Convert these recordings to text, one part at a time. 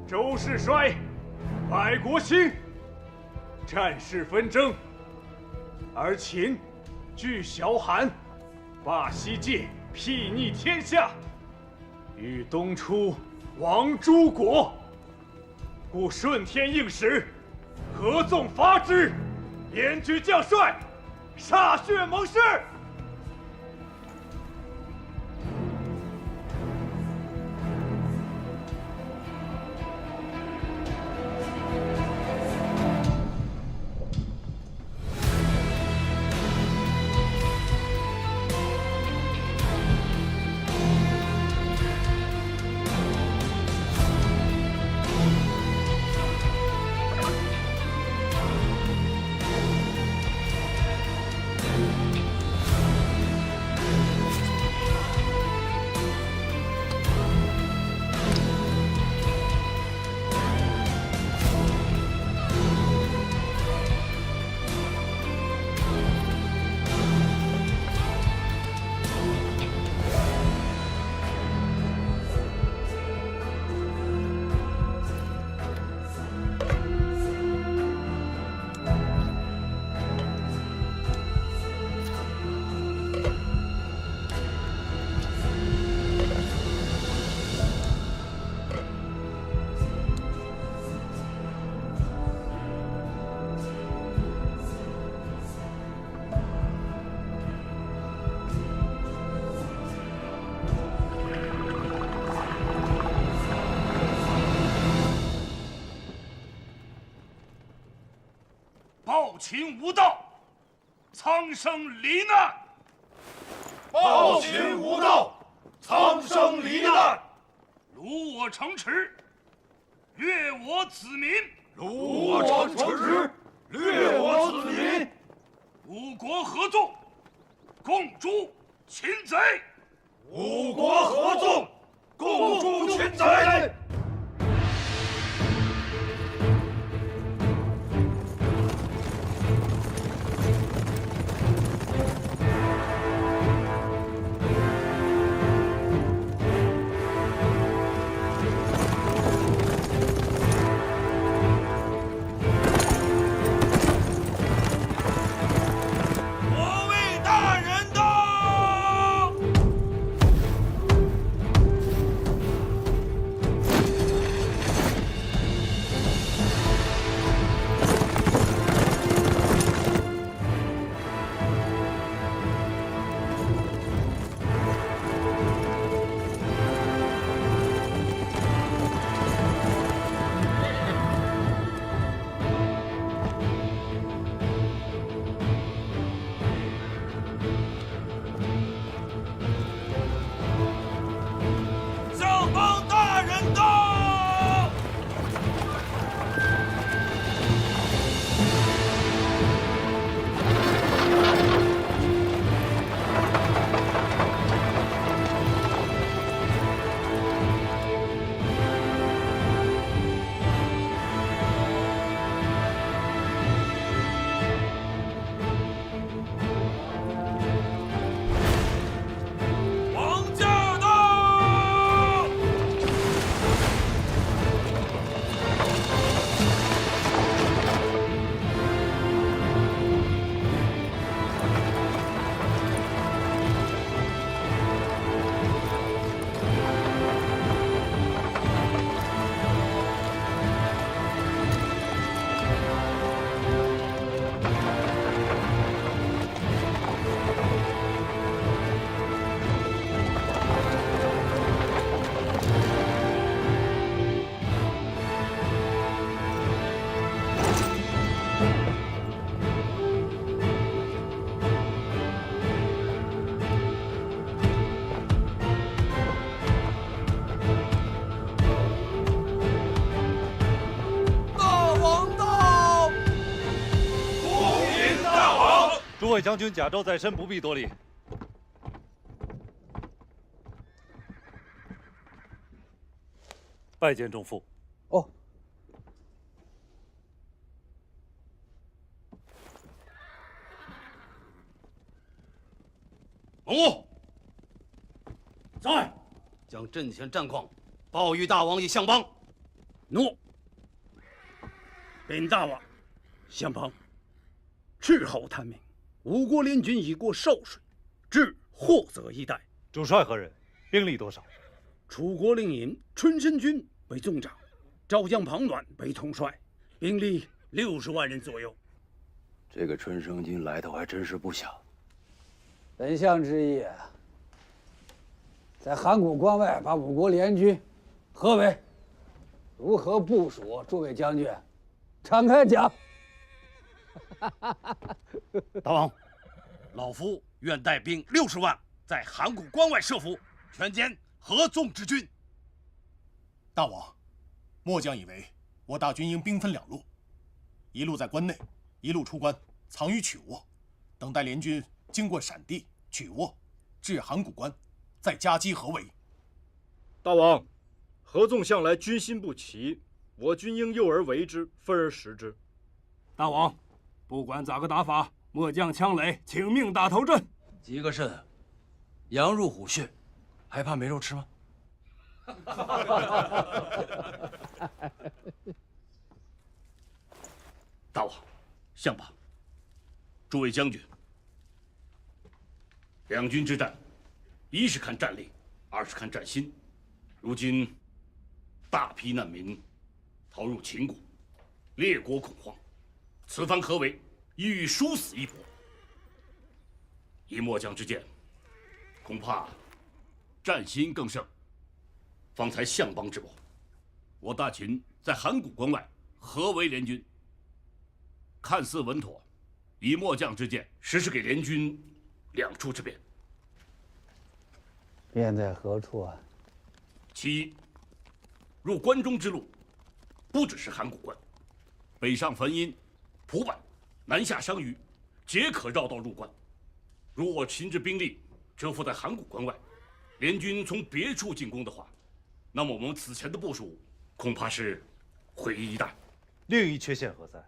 周世衰，败国兴，战事纷争。而秦据小韩，霸西界，睥睨天下，欲东出，亡诸国。故顺天应时，合纵伐之，严举将帅，歃血盟誓。暴秦无道，苍生罹难。暴秦无道，苍生罹难。辱我城池，掠我子民。辱我城池，掠我子民。五国合纵，共诛秦贼。五国合纵，共诛秦贼。诸位将军甲胄在身，不必多礼。拜见仲父。哦。蒙武在，将阵前战况报与大王以相帮。诺。禀大王，相邦，斥候探命，吴国联军已过寿水，至霍泽一带。主帅何人？兵力多少？楚国令尹春申君为纵长，赵将庞暖为统帅，兵力60万人左右。这个春申君来头还真是不小。本相之意，在函谷关外把五国联军合围，如何部署？诸位将军，敞开讲。大王，老夫愿带兵60万，在函谷关外设伏，全歼合纵之军。大王，末将以为我大军应兵分2路，一路在关内，一路出关，藏于曲沃，等待联军经过闪地、曲沃，至函谷关，再夹击合围。大王，合纵向来军心不齐，我军应诱而为之，分而食之。大王，不管咋个打法，末将枪垒请命打头阵。急个甚？羊入虎穴，还怕没肉吃吗？大王，相邦，诸位将军，两军之战，一是看战力，二是看战心。如今大批难民逃入秦国，列国恐慌，此番合围，意欲殊死一搏。以末将之见，恐怕战心更胜。方才相邦之谋，我大秦在函谷关外合围联军，看似稳妥。以末将之见，实是给联军2处之变。变在何处啊？其一，入关中之路，不只是函谷关，北上汾阴、蒲坂，南下商於，皆可绕道入关。如我秦之兵力蛰伏在函谷关外，联军从别处进攻的话，那么我们此前的部署恐怕是毁于一旦。另一缺陷何在？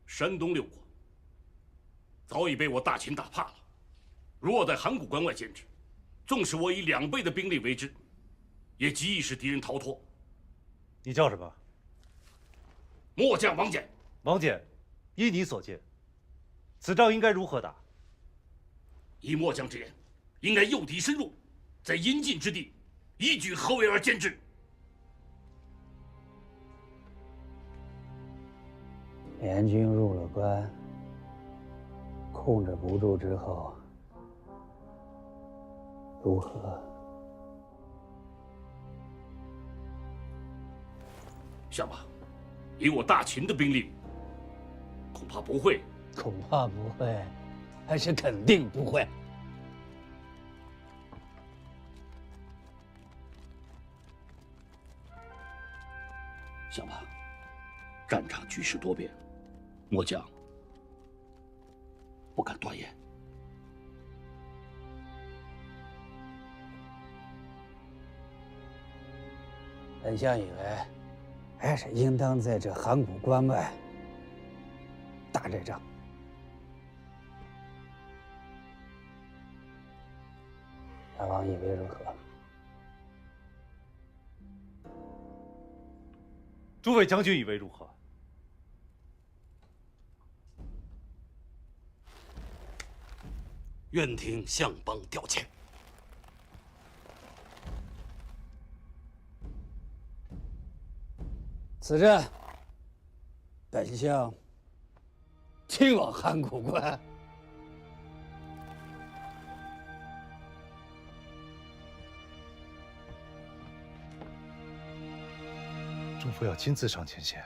山东6国早已被我大秦打怕了。如我在函谷关外坚持，纵使我以2倍的兵力为之，也极易使敌人逃脱。你叫什么？末将王翦。王翦，依你所见，此仗应该如何打？以末将之言，应该诱敌深入，在阴尽之地，一举合围而歼之。联军入了关，控制不住之后，如何？相邦，以我大秦的兵力，恐怕不会。恐怕不会，还是肯定不会？相邦，战场局势多变，末将不敢断言。本相以为，还是应当在这函谷关外打这仗。大王以为如何？诸位将军以为如何？愿听相邦调遣。此战，本相亲往函谷关。中父要亲自上前线。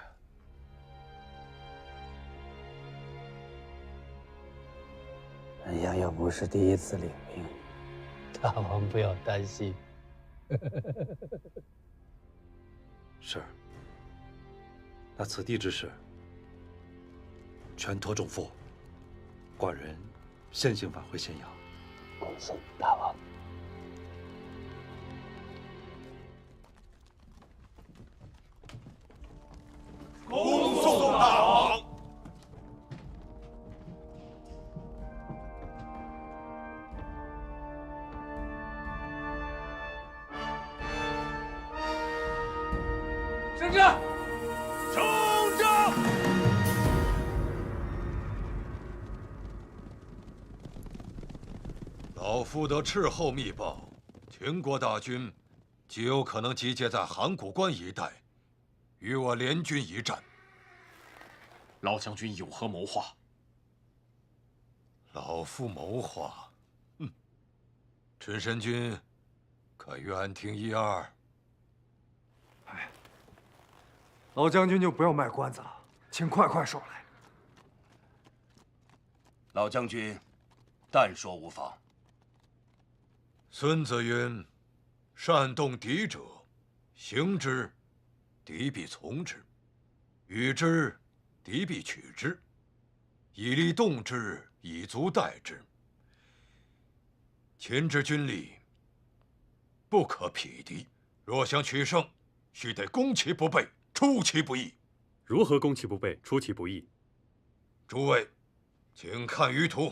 本相又不是第一次领兵，大王不要担心。是。那此地之事，全托仲父。寡人先行返回咸阳。恭送大王。恭送大王。圣旨。老夫得斥候密报，秦国大军极有可能集结在函谷关一带，与我联军一战。老将军有何谋划？老夫谋划，春申君，可愿听一二？哎，老将军就不要卖关子了，请快快说来。老将军，但说无妨。孙子云：“善动敌者，行之，敌必从之；与之，敌必取之。以力动之，以足待之。秦之军力不可匹敌，若想取胜，须得攻其不备，出其不意。如何攻其不备，出其不意？诸位，请看于图。”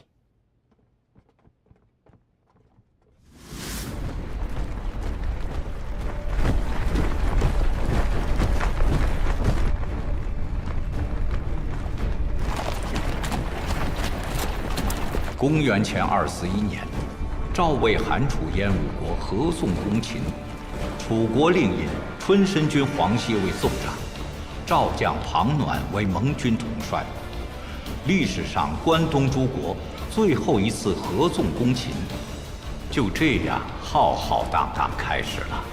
公元前241年，赵魏、韩、楚、燕五国合纵攻秦，楚国令尹春申君黄歇为纵长，赵将庞暖为盟军统帅。历史上关东诸国最后一次合纵攻秦，就这样浩浩荡荡开始了。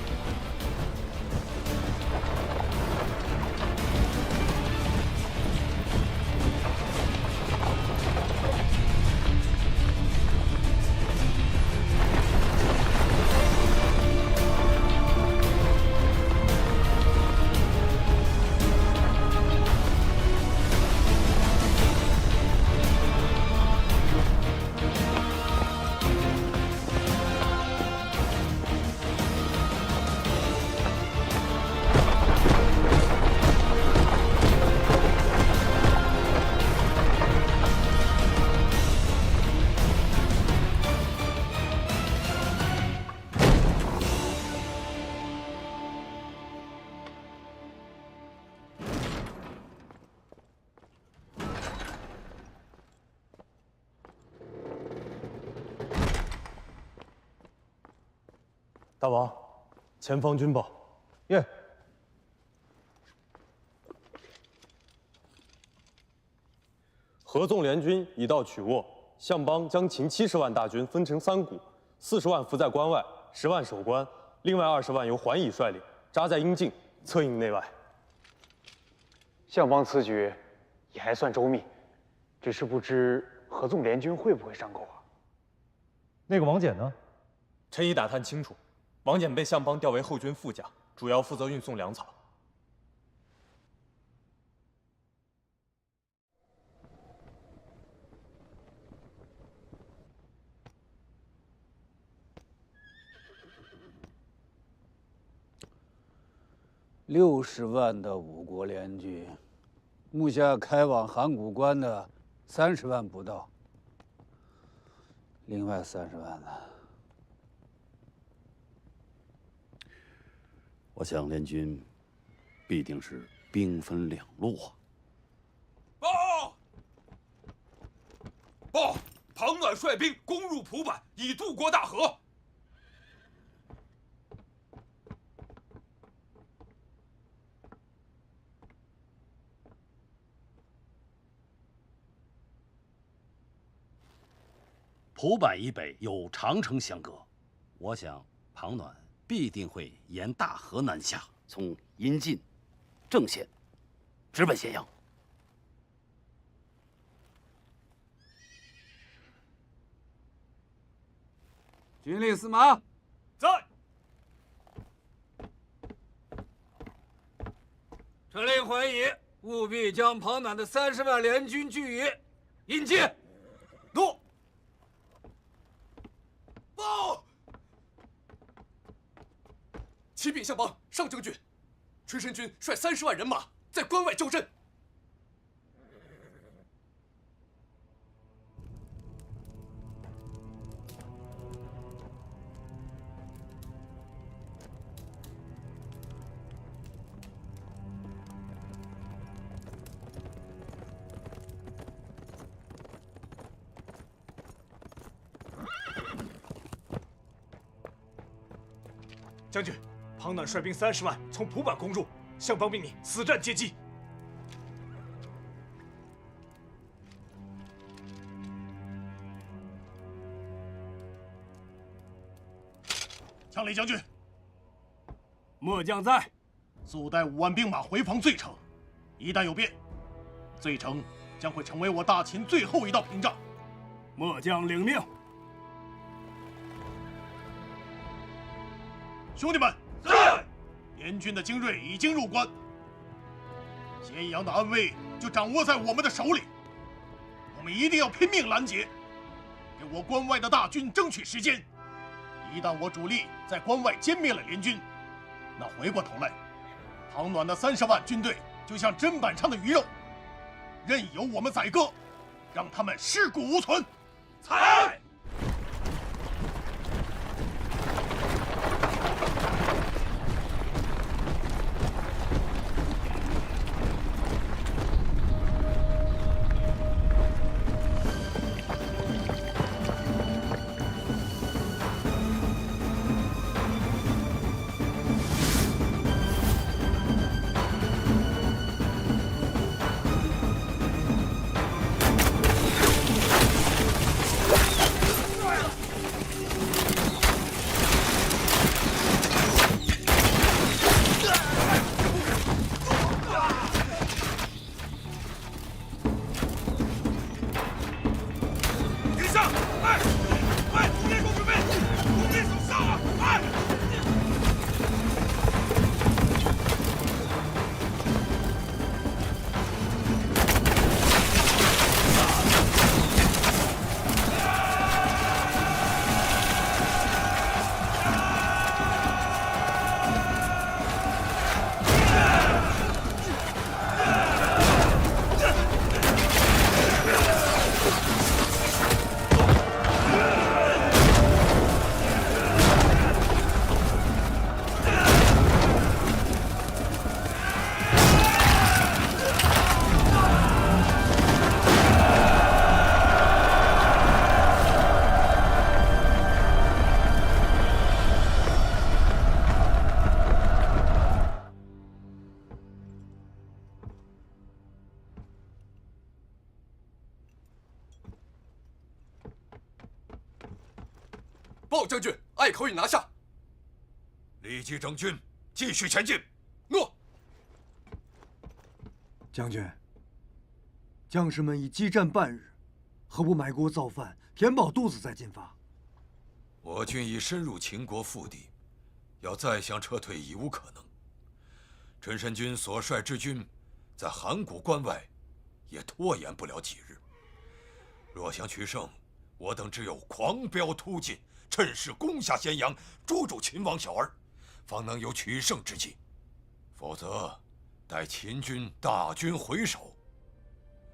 大王，前方军报。耶。合纵联军已到曲沃，相邦将秦70万大军分成3股，40万伏在关外，10万守关，另外20万由桓乙率领，扎在阴境，策应内外。相邦此举也还算周密，只是不知合纵联军会不会上钩啊？那个王翦呢？臣已打探清楚，王翦被相邦调为后军副将，主要负责运送粮草。60万的五国联军，目下开往函谷关的30万不到，另外30万呢？我想联军必定是兵分2路啊！报！庞暖率兵攻入蒲坂，已渡过大河。蒲坂以北有长城相隔，我想庞暖必定会沿大河南下，从阴晋、郑县直奔咸阳。军令司马在。传令桓乙，务必将庞暖的30万联军聚于阴晋。诺。报！启禀相邦，上将军，春申君率30万人马在关外交阵。将军，庞暖率兵30万从蒲坂攻入，相邦命你死战接击。枪雷将军，末将在，速带5万兵马回防醉城。一旦有变，醉城将会成为我大秦最后一道屏障。末将领命。兄弟们，是！联军的精锐已经入关，咸阳的安危就掌握在我们的手里。我们一定要拼命拦截，给我关外的大军争取时间。一旦我主力在关外歼灭了联军，那回过头来，庞暖的30万军队就像砧板上的鱼肉，任由我们宰割，让他们尸骨无存。采！鲍将军，隘口已拿下。立即整军，继续前进。诺。将军，将士们已激战半日，何不买锅造饭，填饱肚子再进发？我军已深入秦国腹地，要再想撤退已无可能。陈申军所率之军，在函谷关外，也拖延不了几日。若想取胜，我等只有狂飙突进，趁势攻下咸阳，捉住秦王小儿，方能有取胜之机。否则，待秦军大军回首，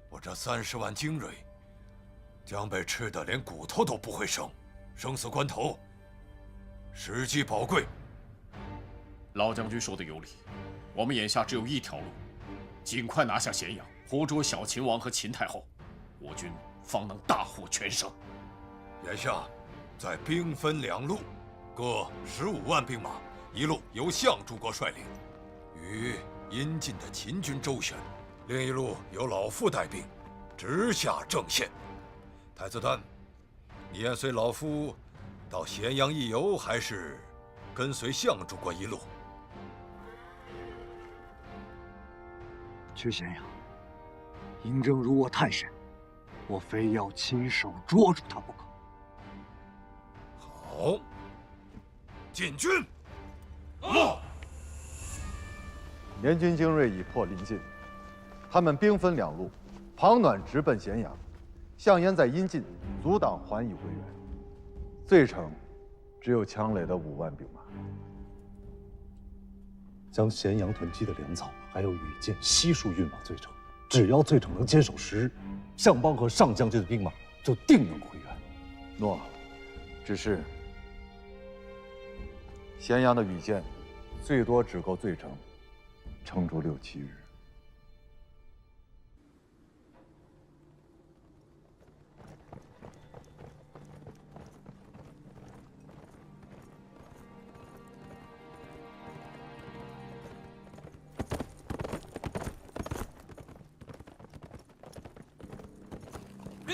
我这30万精锐将被吃得连骨头都不会剩。生死关头，时机宝贵。老将军说的有理，我们眼下只有一条路，尽快拿下咸阳，活捉小秦王和秦太后，我军方能大获全胜。眼下再兵分2路，各15万兵马，一路由相诸国率领，与阴晋的秦军周旋；另一路由老夫带兵，直下郑县。太子丹，你愿随老夫到咸阳一游，还是跟随相诸国一路？去咸阳，嬴政如我太甚，我非要亲手捉住他不可。好，进军。联军精锐已迫临晋，他们兵分2路，庞暖直奔咸阳，项燕在阴晋阻挡桓乙回援，罪城只有强垒的5万兵马。将咸阳囤积的粮草还有羽箭悉数运往罪城，只要罪城能坚守10日，项邦和上将军的兵马就定能回援。诺，只是咸阳的羽箭最多只够罪城撑住6、7日。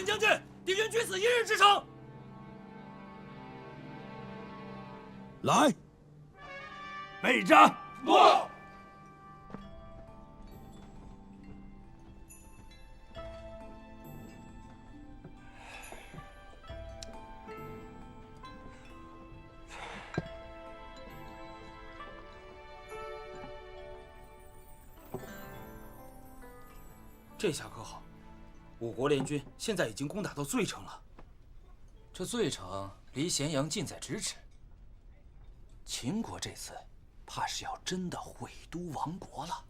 将军，敌军据此一日之城。来，备战。诺。这下可好，我国联军现在已经攻打到遂城了。这遂城离咸阳近在咫尺，秦国这次怕是要真的毁都亡国了。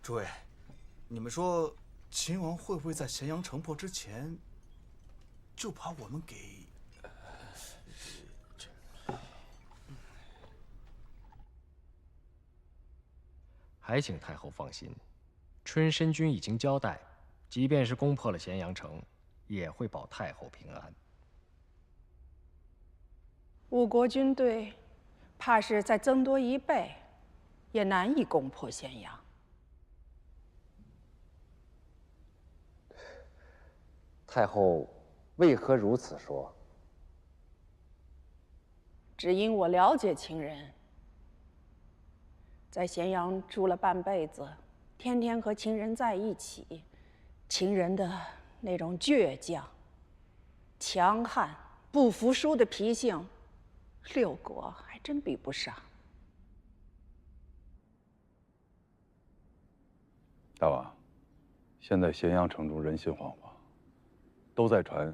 诸位，你们说秦王会不会在咸阳城破之前，就把我们给……还请太后放心。春申君已经交代，即便是攻破了咸阳城，也会保太后平安。我国军队怕是再增多1倍，也难以攻破咸阳。太后为何如此说？只因我了解秦人，在咸阳住了半辈子。天天和秦人在一起，秦人的那种倔强、强悍、不服输的脾性，6国还真比不上。大王，现在咸阳城中人心惶惶，都在传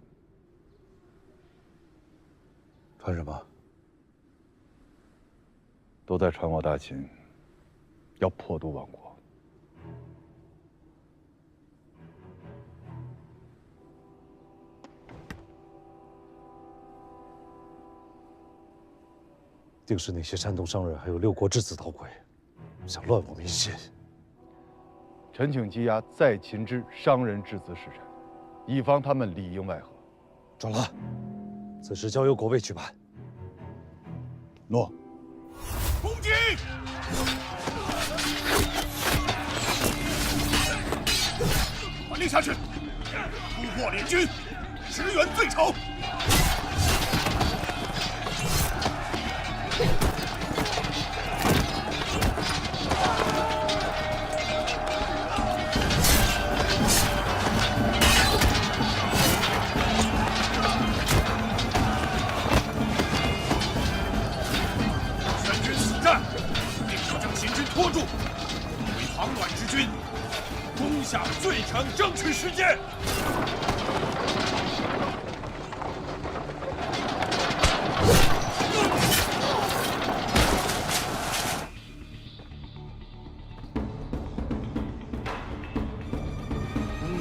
什么？都在传我大秦要破都亡国。定是那些山东商人还有6国之子捣鬼，想乱我们一心。臣请羁押在秦之商人之子使臣，以防他们里应外合。转了，此事交由国尉去办。诺。攻击！传令下去，突破联军，驰援遂城。全军死战，定要将秦军拖住，为庞卵之军攻下遂城争取时间。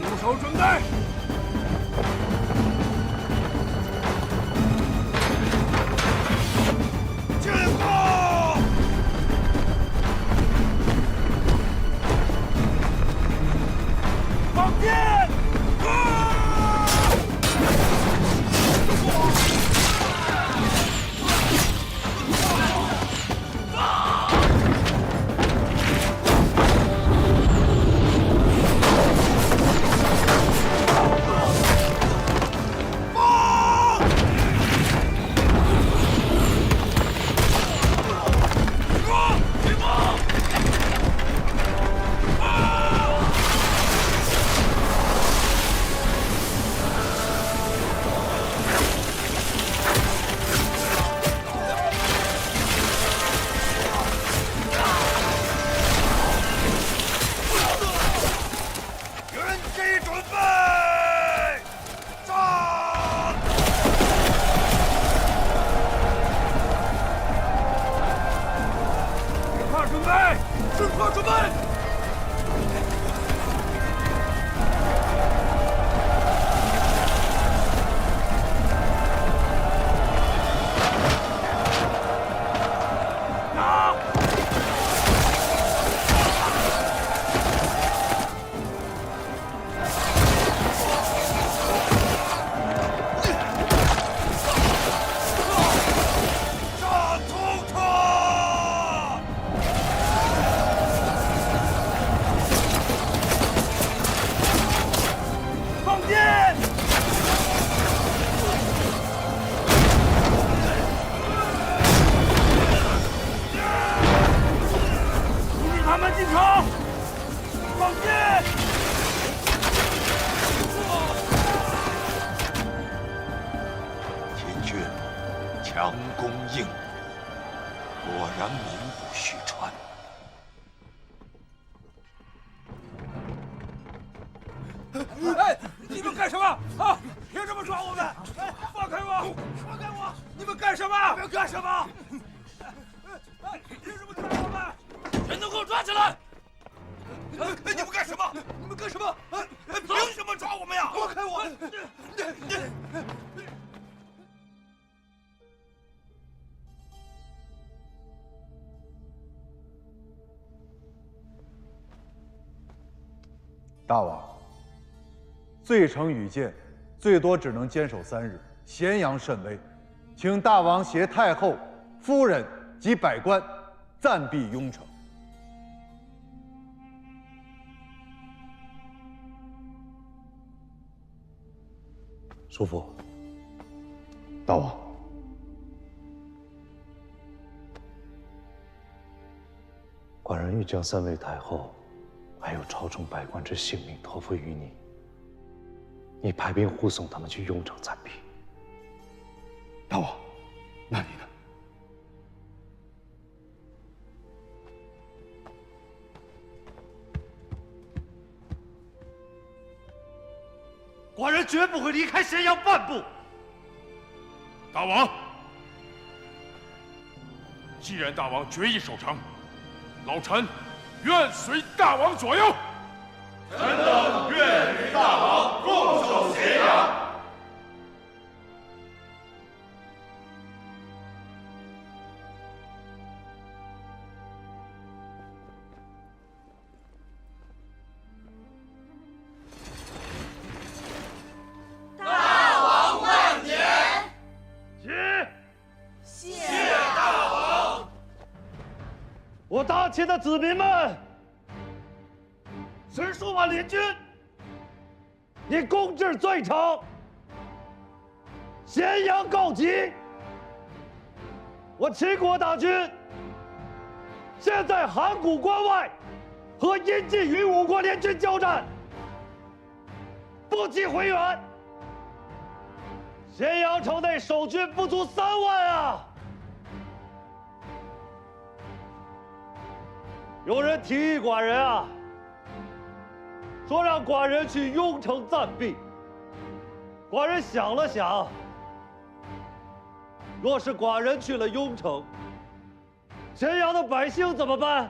攻守准备。进攻！放箭！强攻硬，果然名不虚传。哎，你们干什么啊？凭什么抓我们？哎，放开我！放开我！你们干什么？你们干什么？哎，凭什么抓我们？全都给我抓起来！哎，你们干什么？你们干什么？哎，凭什么抓我们呀？放开我！大王，罪城羽箭最多只能坚守3日，咸阳甚危，请大王携太后、夫人及百官暂避雍城。叔父，大王，寡人欲将3位太后，还有朝中百官之性命托付于你。你派兵护送他们去雍城暂避。大王，那你呢？寡人绝不会离开咸阳半步。大王，既然大王决意守城，老臣愿随大王左右。臣等愿与大王共守咸阳。大王万年！谢大王！我大秦的子民们，10数万联军，你攻至罪城，咸阳告急。我秦国大军现在函谷关外和阴晋与5国联军交战，不及回援。咸阳城内守军不足3万啊！有人提议寡人啊，说让寡人去雍城暂避。寡人想了想，若是寡人去了雍城，咸阳的百姓怎么办？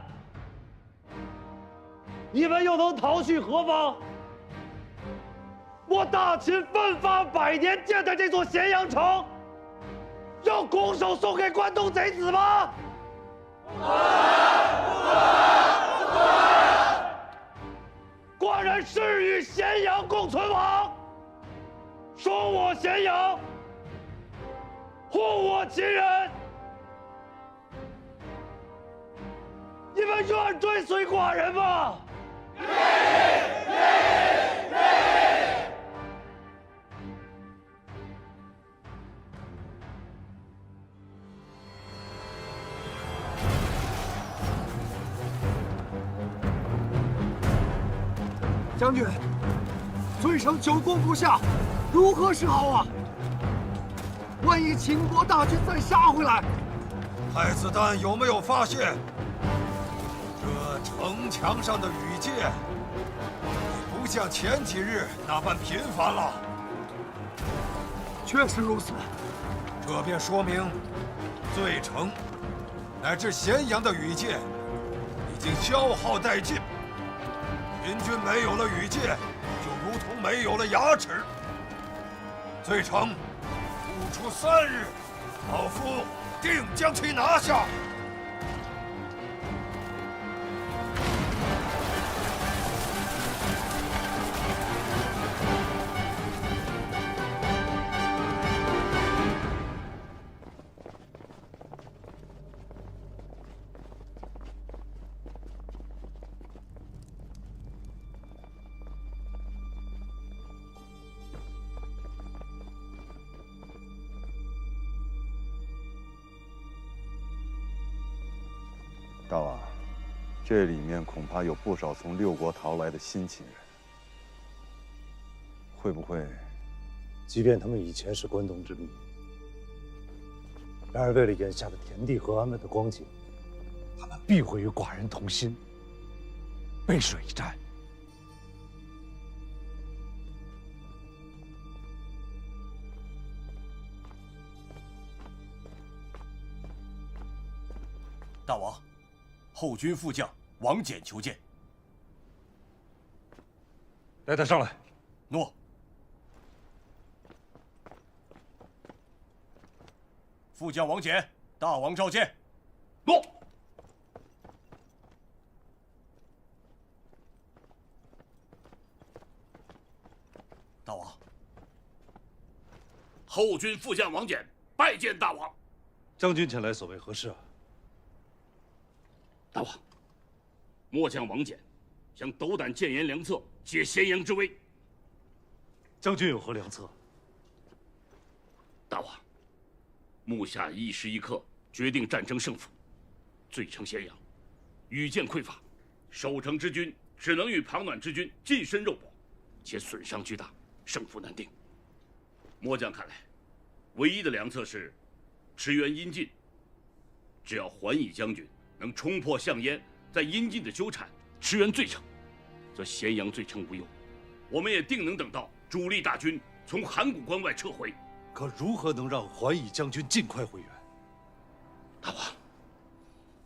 你们又能逃去何方？我大秦奋发100年建的这座咸阳城，要拱手送给关东贼子吗？寡人誓与咸阳共存亡，守我咸阳，护我秦人。你们愿追随寡人吗？将军，罪城久攻不下，如何是好啊？万一秦国大军再杀回来，太子丹有没有发现，这城墙上的羽箭，已不像前几日那般频繁了？确实如此。这便说明，罪城乃至咸阳的羽箭已经消耗殆尽。秦军没有了羽箭，就如同没有了牙齿。罪城不出3日，老夫定将其拿下。大王，这里面恐怕有不少从6国逃来的新秦人，会不会？即便他们以前是关东之民，然而为了眼下的田地和安稳的光景，他们必会与寡人同心，背水一战。大王，后军副将王翦求见。带他上来。诺。副将王翦，大王召见。诺。大王，后军副将王翦拜见大王。将军前来所为何事啊？大王，末将王翦想斗胆谏言良策，解咸阳之危。将军有何良策？大王，目下一时一刻决定战争胜负。罪城咸阳，羽箭匮乏，守城之军只能与庞暖之军近身肉搏，且损伤巨大，胜负难定。末将看来，唯一的良策是驰援阴晋。只要桓乙将军能冲破项燕在阴晋的纠缠，驰援罪城，则咸阳罪城无忧。我们也定能等到主力大军从函谷关外撤回。可如何能让桓乙将军尽快回援？大王，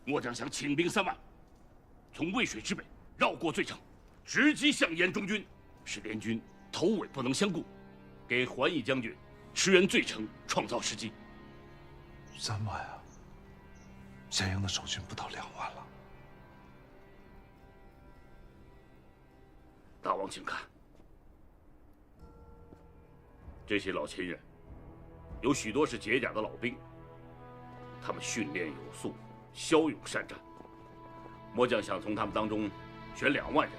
末将想请兵3万，从渭水之北绕过罪城，直击项燕中军，使联军头尾不能相顾，给桓乙将军驰援罪城创造时机。3万啊！咸阳的守军不到2万了。大王请看，这些老秦人有许多是解甲的老兵，他们训练有素，骁勇善战。末将想从他们当中选2万人，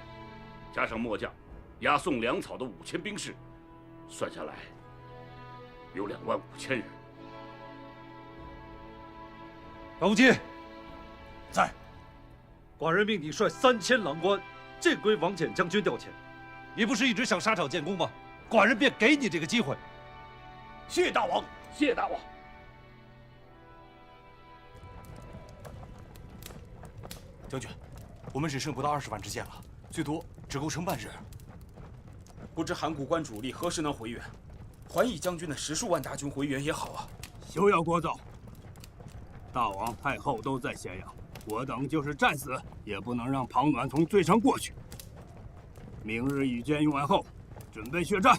加上末将押送粮草的5000兵士，算下来有25000人。高无忌，在。寡人命你率3000郎官尽归王翦将军调遣。你不是一直想沙场建功吗？寡人便给你这个机会。谢大王，谢大王。将军，我们只剩不到20万支箭了，最多只够撑半日。不知函谷关主力何时能回援？桓乙将军的10数万大军回援也好啊。休要聒噪！大王、太后都在咸阳，我等就是战死，也不能让庞暖从罪城过去。明日羽箭用完后，准备血战。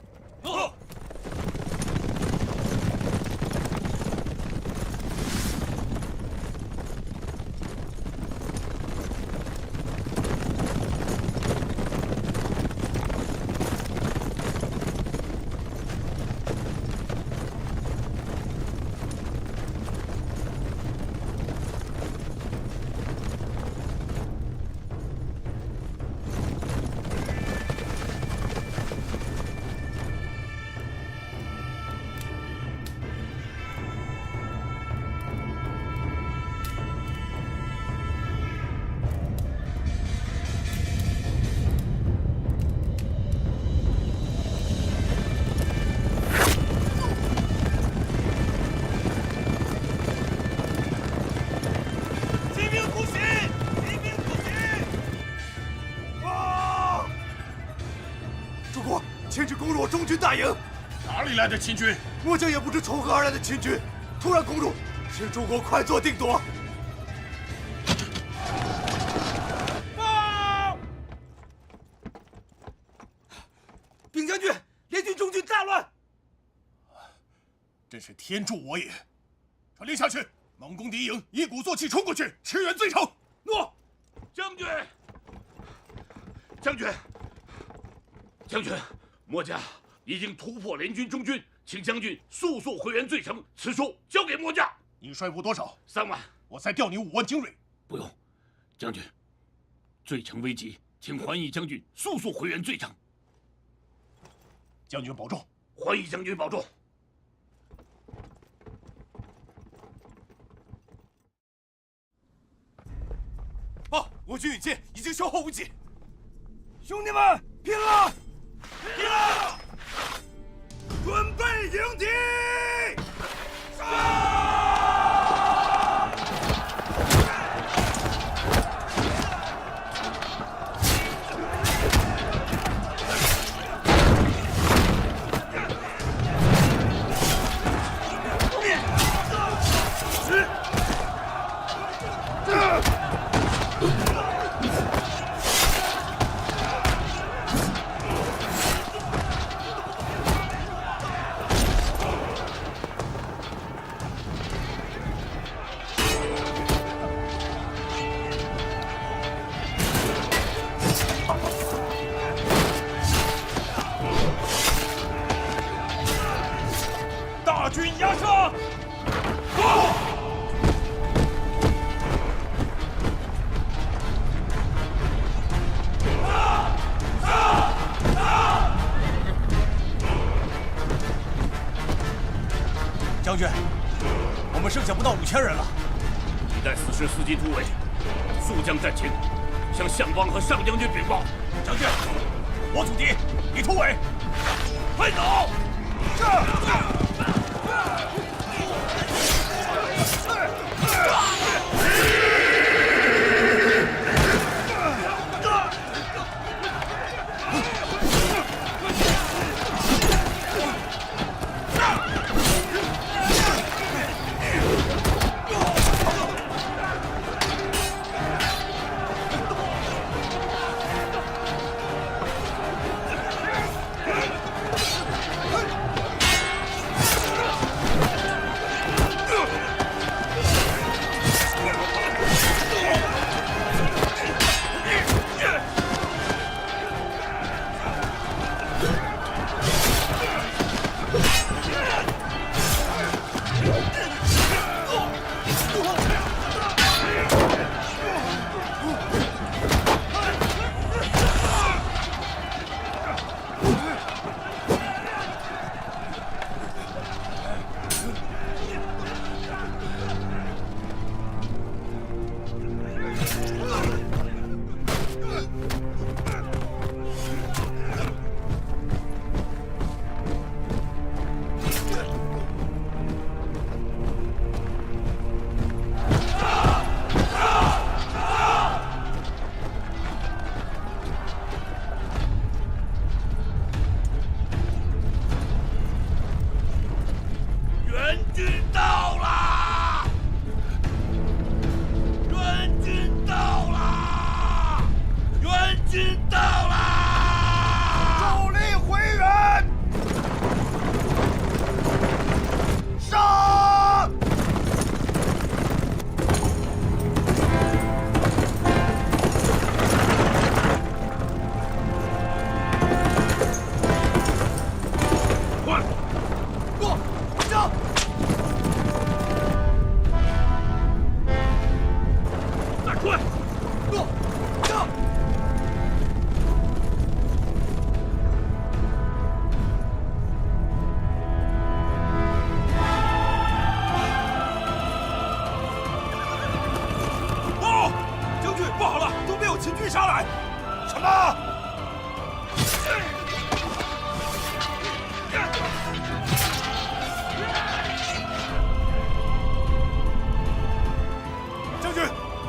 牵制攻入中军大营。哪里来的秦军？末将也不知从何而来的秦军，突然攻入，使诸国快做定夺。禀将军，联军中军大乱！真是天助我也！传令下去，猛攻敌营，一鼓作气冲过去，驰援罪城。诺，将军，将军，将军。末将已经突破联军中军，请将军速速回援罪城。此书交给末将。你率部多少？3万。我再调你5万精锐。不用，将军，罪城危急，请桓乙将军速速回援罪城。将军保重。桓乙将军保重。报，我军羽箭已经消耗无几。兄弟们，拼了！拼了！准备迎敌！上！压上！走！将军，我们剩下不到5000人了。你带4师司机突围，速将战情，向相邦和上将军禀报。将军，我阻敌，你突围。快走！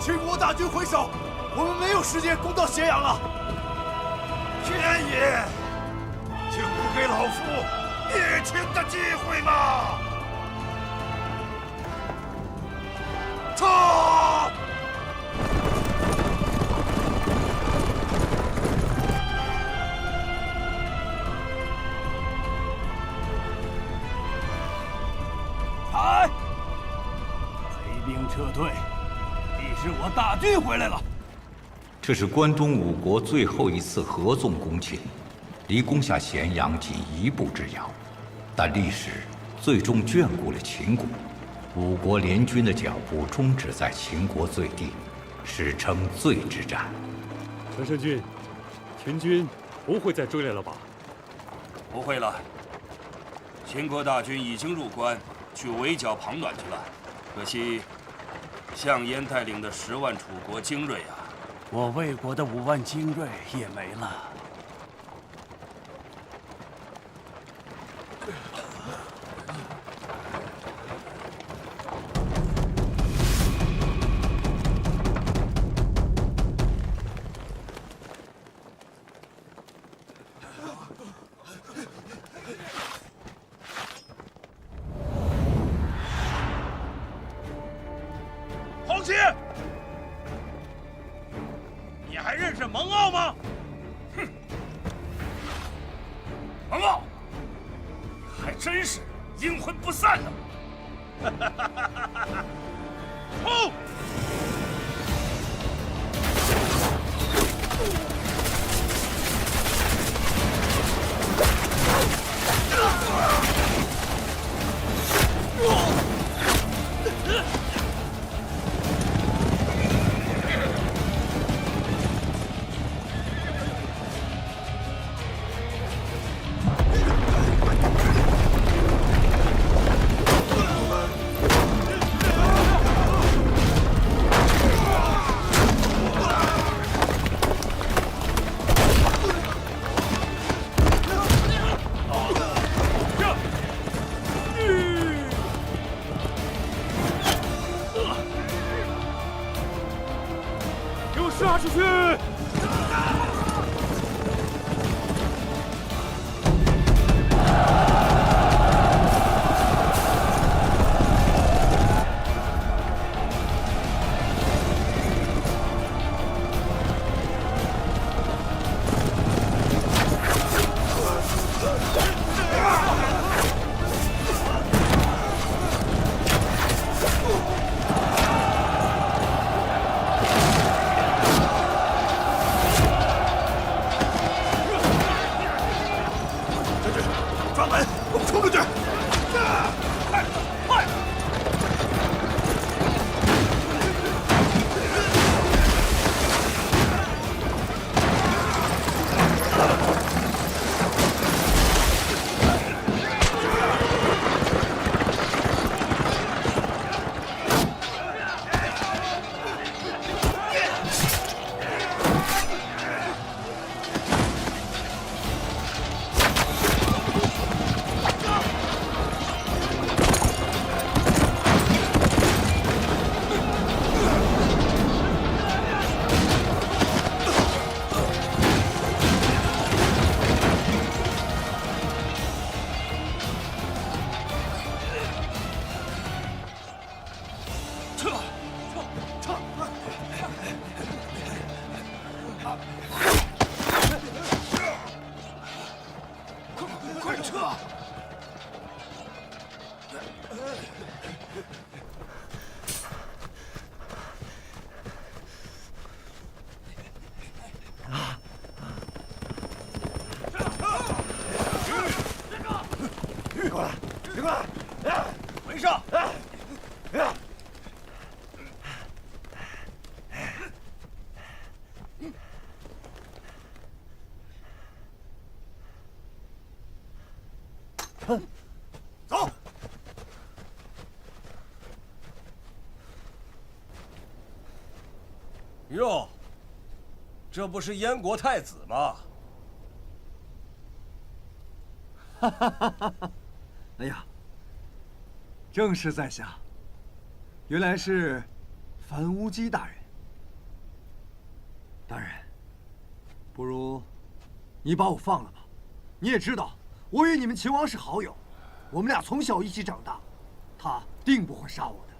秦国大军回首，我们没有时间攻到咸阳了。天爷，请不给老夫灭秦的机会吗？撤！开！贼兵撤退。 是我大军回来了。这是关中5国最后一次合纵攻秦，离攻下咸阳仅1步之遥。但历史最终眷顾了秦国，5国联军的脚步终止在秦国最地，史称最之战。陈胜军，秦军不会再追来了吧？不会了，秦国大军已经入关，去围剿庞暖去了。可惜。 项燕带领的10万楚国精锐啊，我魏国的5万精锐也没了。你还认识蒙骜吗？哼，蒙骜，还真是阴魂不散呢。冲！杀出去！抓门，我们冲出去！快，快！快撤！过来，过来，围上！走！哟，这不是燕国太子吗？哈哈哈哈！哎呀，正是在下，原来是樊无机大人。大人，不如你把我放了吧。你也知道，我与你们秦王是好友，我们俩从小一起长大，他定不会杀我的。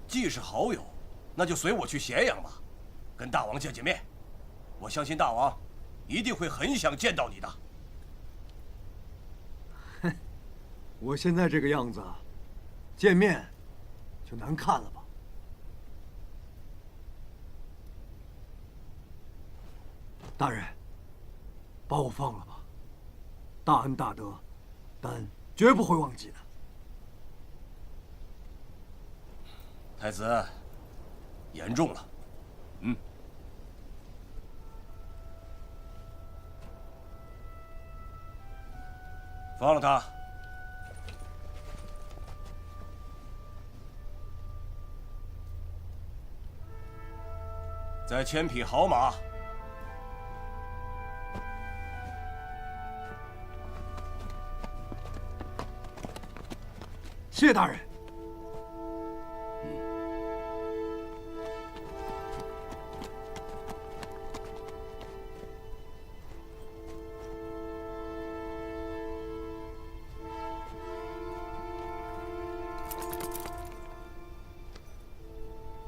既是好友，那就随我去咸阳吧，跟大王见见面。我相信大王一定会很想见到你的。哼，我现在这个样子，见面就难看了吧？大人，把我放了吧。大恩大德，丹绝不会忘记的。太子，严重了。放了他。再牵匹好马。谢大人。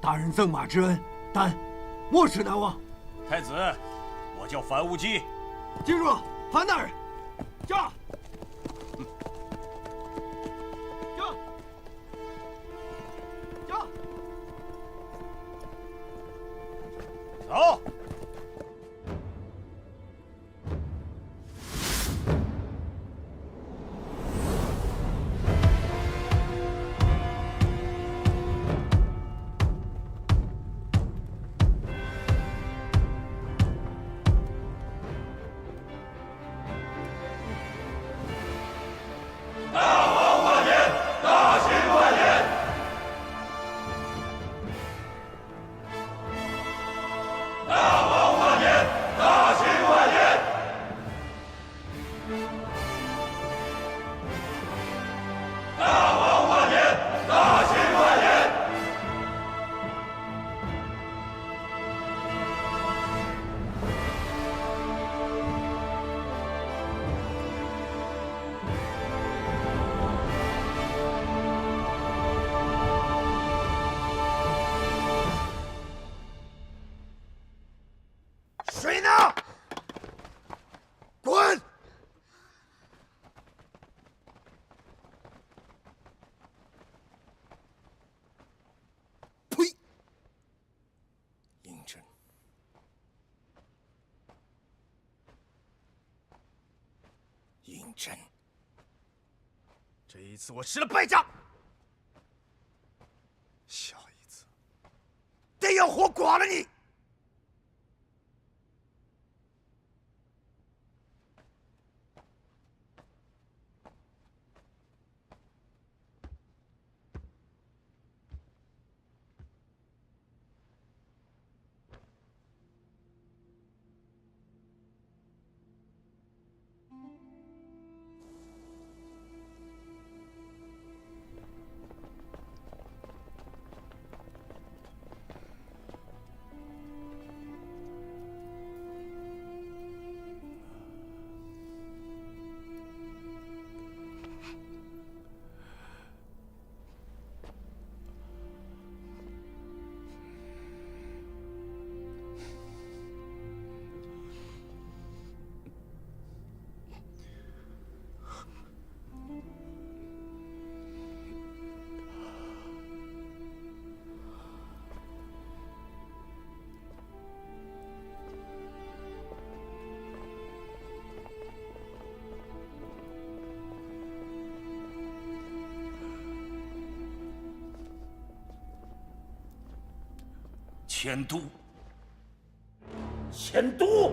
大人赠马之恩，丹莫齿难忘。太子，我叫樊无机。记住了，樊大人，驾！驾！驾！走。真。这一次我失了败仗，下一次得要活剐了你！迁都，迁都！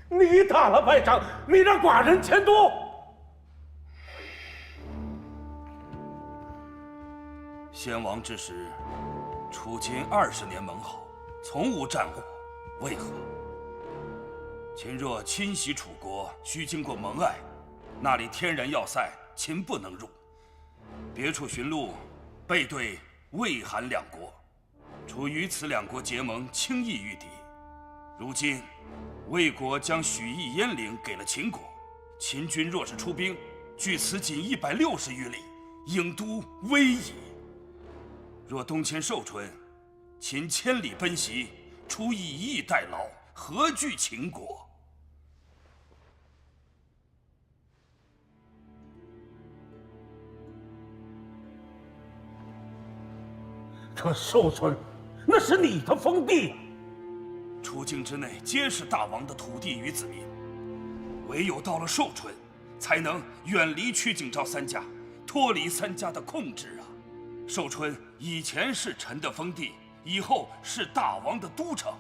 你打了败仗，你让寡人迁都？先王之时，楚秦20年盟好，从无战火，为何？秦若侵袭楚国，需经过蒙隘，那里天然要塞，秦不能入。别处寻路，背对魏、韩两国。楚与此两国结盟，轻易御敌。如今，魏国将许邑、鄢陵给了秦国，秦军若是出兵，距此仅160余里，郢都危矣。若东迁寿春，秦千里奔袭，楚以逸待劳，何惧秦国？可寿春，那是你的封地。楚境之内皆是大王的土地与子民，唯有到了寿春，才能远离曲景昭三家，脱离三家的控制啊！寿春以前是臣的封地，以后是大王的都城。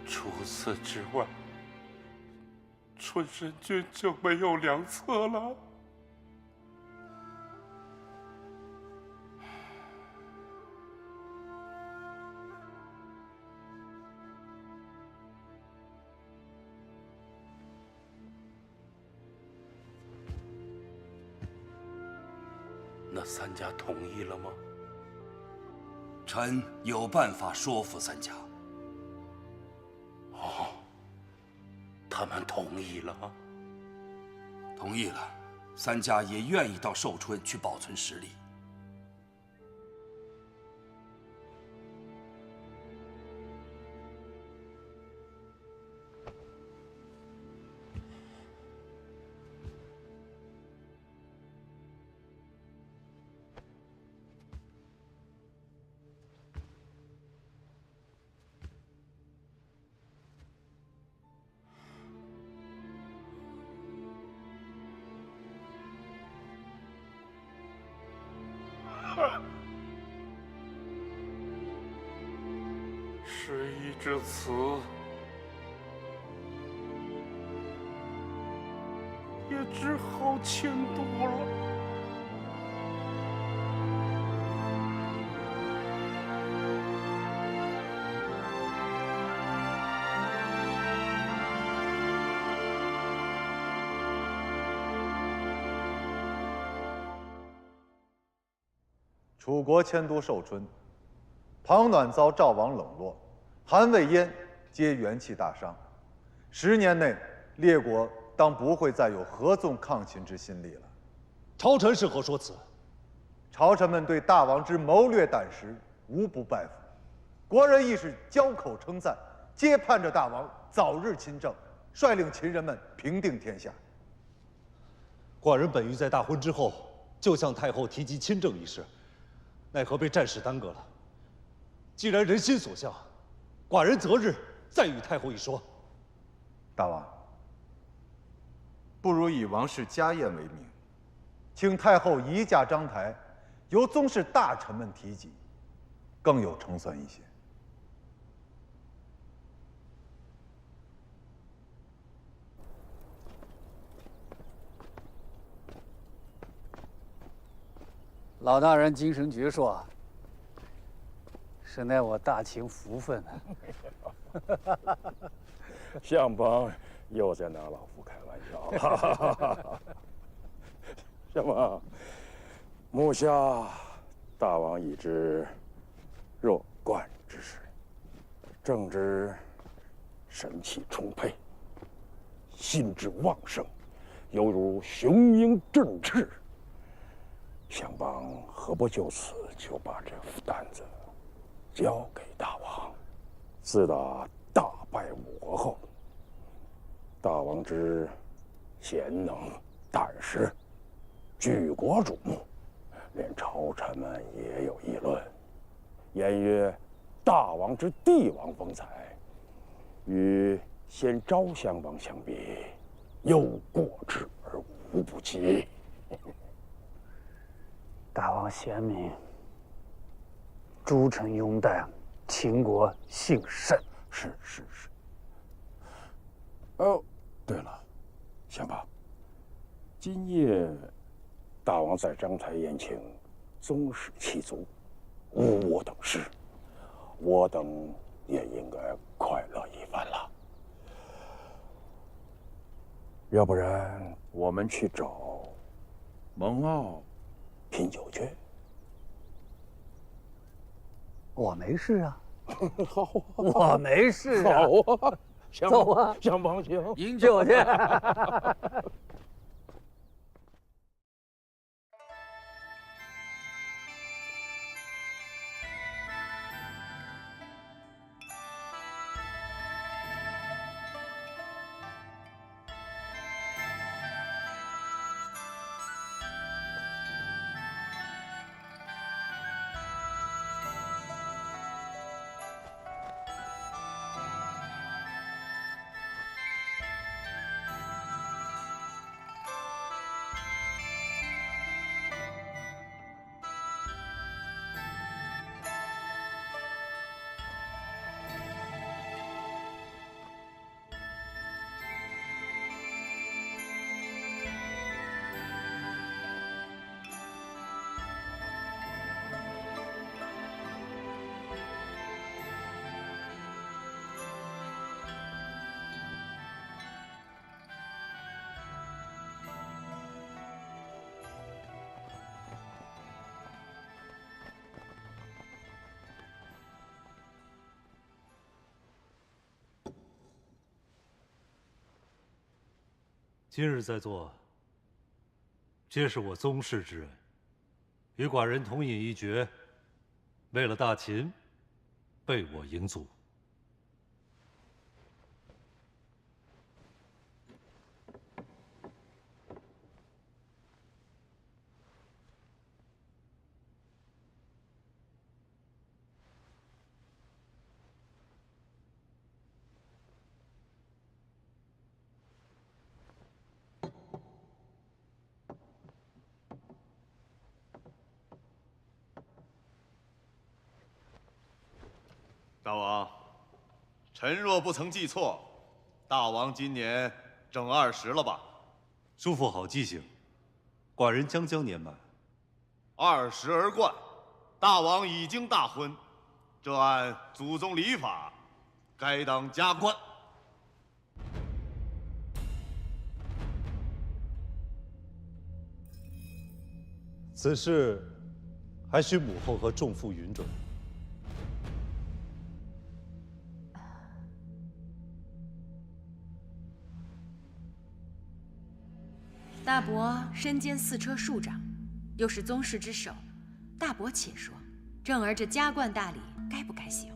除此之外，春申君就没有良策了。那三家同意了吗？臣有办法说服三家。哦，他们同意了？同意了，三家也愿意到寿春去保存实力。事已至此，也只好迁都了。楚国迁都寿春，庞暖遭赵王冷落，韩魏燕皆元气大伤。10年内，列国当不会再有合纵抗秦之心理了。朝臣是何说辞？朝臣们对大王之谋略胆识无不拜服，国人亦是交口称赞，皆盼着大王早日亲政，率领秦人们平定天下。寡人本欲在大婚之后就向太后提及亲政一事，奈何被战事耽搁了。既然人心所向，寡人择日再与太后一说。大王，不如以王室家宴为名，请太后移驾章台，由宗室大臣们提及，更有成算一些。老大人精神矍铄，实乃我大秦福分啊！相邦又在拿老夫开玩笑。相邦，目下大王已知弱冠之事，正值神气充沛，心智旺盛，犹如雄鹰振翅。相邦何不就此就把这副担子交给大王？自打大败吴国后，大王之贤能胆识，举国瞩目，连朝臣们也有议论，言曰：大王之帝王风采，与先昭襄王相比，有过之而无不及。大王贤明，诸臣拥戴，秦国幸甚。是。对了，相邦，今夜大王在章台宴请宗室七族，无我等事，我等也应该快乐一番了。要不然我们去找蒙骜品酒去。我没事啊。好啊，我没事啊。好啊，走啊，相邦请饮酒去。今日在座，皆是我宗室之人，与寡人同饮一爵，为了大秦，备我营卒。大王，臣若不曾记错，大王今年正20了吧？叔父好记性，寡人将年满。20而冠，大王已经大婚，这按祖宗礼法，该当加冠。此事还需母后和众父允准。大伯身兼4车庶长，又是宗室之首，大伯且说，正儿这加冠大礼该不该行？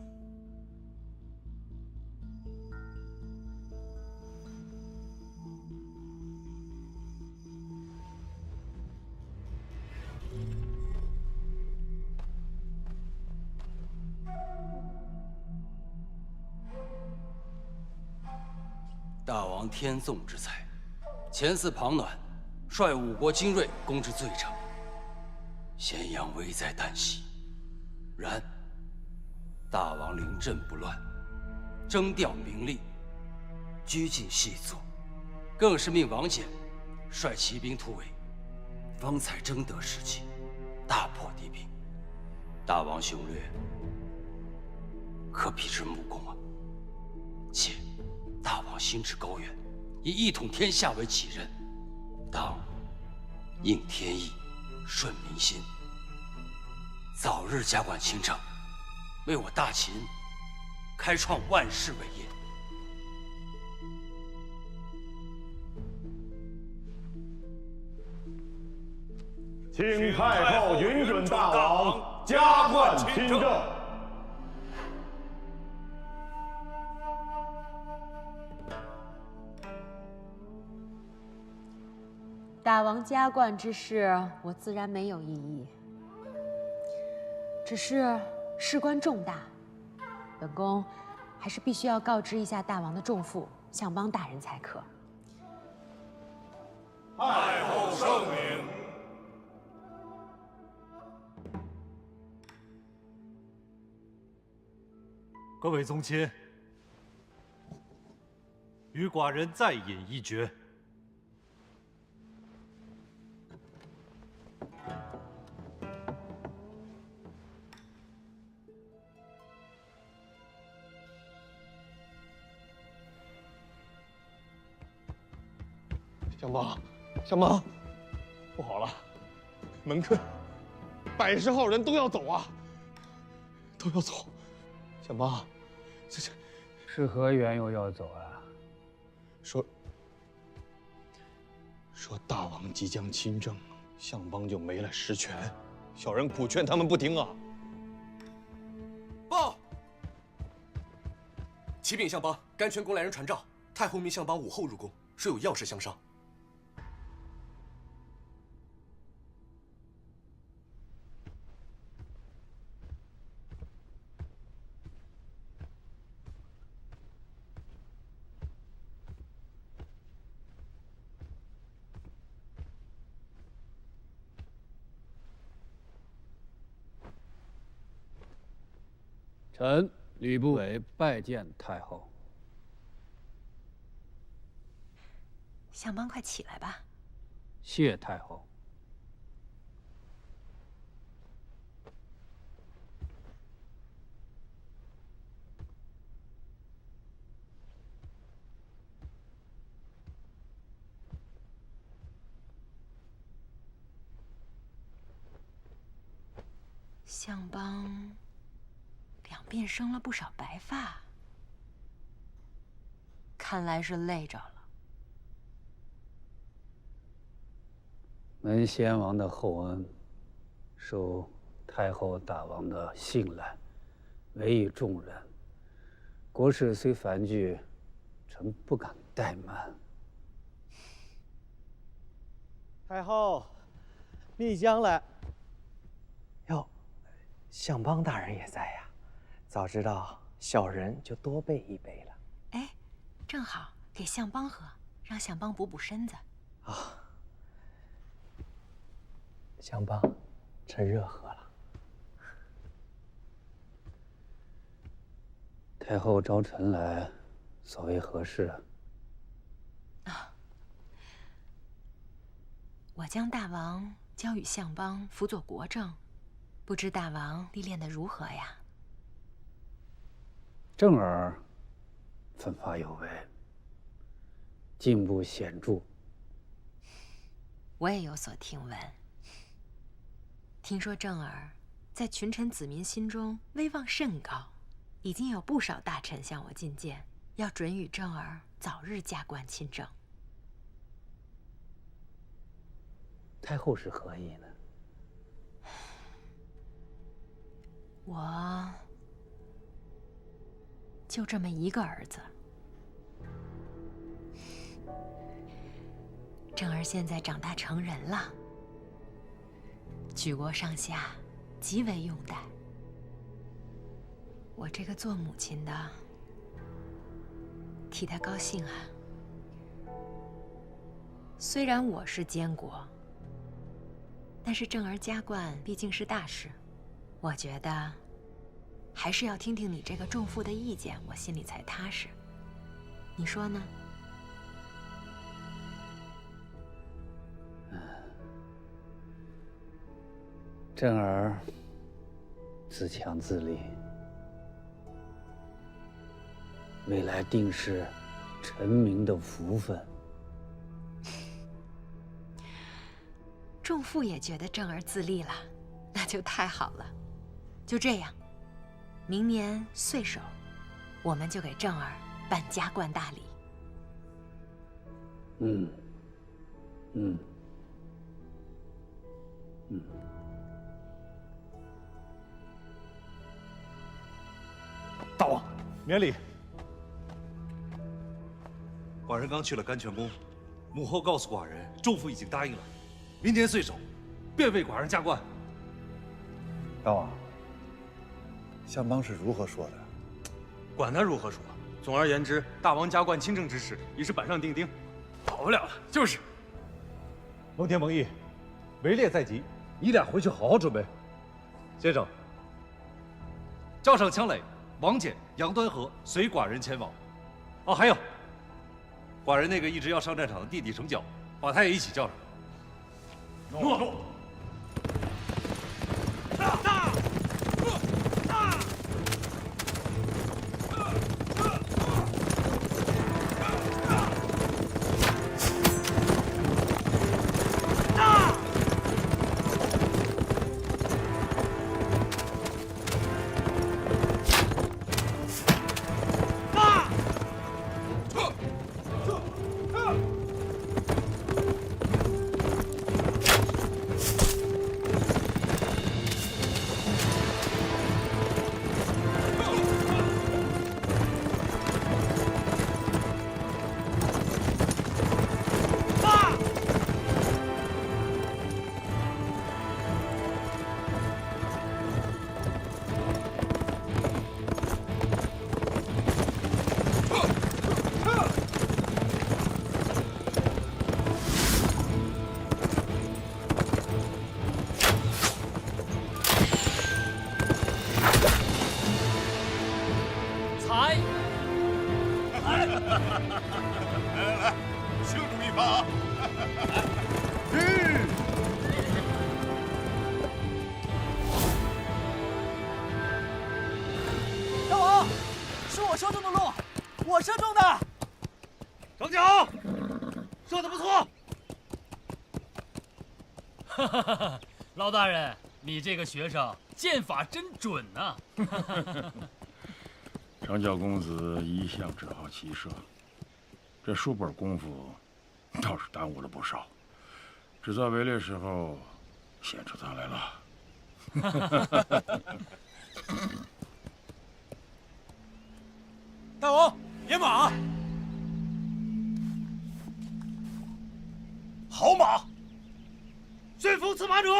大王天纵之才，前嗣庞暖率5国精锐攻至罪城，咸阳危在旦夕。然大王临阵不乱，征调兵力，拘禁细作，更是命王翦率骑兵突围，方才争得时机，大破敌兵。大王雄略，可比之木公啊！且大王心志高远，以一统天下为己任，当应天意，顺民心，早日加冠亲政，为我大秦开创万世伟业。请太后允准大王加冠亲政。大王加冠之事，我自然没有异议。只是事关重大，本宫还是必须要告知一下大王的重父相邦大人才可。太后圣明。各位宗亲，与寡人再饮一爵。相邦，相邦，不好了，门客100号人都要走啊，都要走。相邦，这是何缘由要走啊？说大王即将亲政，相邦就没了实权，小人苦劝他们不听啊。报！启禀相邦，甘泉宫来人传召，太后命相邦午后入宫，说有要事相商。臣吕不韦拜见太后。相邦，快起来吧。谢太后。相邦两鬓生了不少白发，看来是累着了。门先王的厚恩，受太后大王的信赖，委以重任。国事虽繁巨，臣不敢怠慢。太后，密将来。哟，相邦大人也在呀。早知道小人就多备一杯了。哎，正好给相邦喝，让相邦补补身子。啊，相邦，趁热喝了。太后召臣来，所谓何事？啊，我将大王交与相邦辅佐国政，不知大王历练得如何呀？正儿奋发有为，进步显著。我也有所听闻。听说正儿在群臣子民心中威望甚高，已经有不少大臣向我进谏，要准予正儿早日加冠亲政。太后是何意呢？我就这么一个儿子，正儿现在长大成人了，举国上下极为拥戴。我这个做母亲的，替他高兴啊。虽然我是监国，但是正儿加冠毕竟是大事，我觉得还是要听听你这个重父的意见，我心里才踏实。你说呢？正儿自强自立，未来定是臣民的福分。仲父也觉得正儿自立了，那就太好了。就这样，明年岁首，我们就给正儿办加冠大礼。大王，免礼。寡人刚去了甘泉宫，母后告诉寡人，仲父已经答应了，明年岁首便为寡人加冠。大王，相邦是如何说的？管他如何说，总而言之，大王加冠亲政之事已是板上钉钉，跑不了了。就是。蒙恬、蒙毅，围猎在即，你俩回去好好准备。先生，叫上枪垒、王翦、杨端和随寡人前往。哦，还有，寡人那个一直要上战场的弟弟程角，把他也一起叫上。诺。老大人，你这个学生箭法真准呐！程角公子一向只好骑射，这数本功夫倒是耽误了不少，只在围猎时候显出他来了。大王，野马，好马！驯服此马者，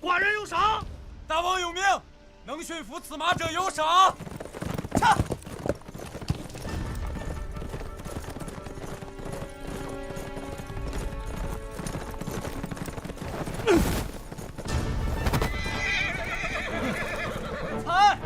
寡人有赏。大王有命，能驯服此马者有赏。驾！踩！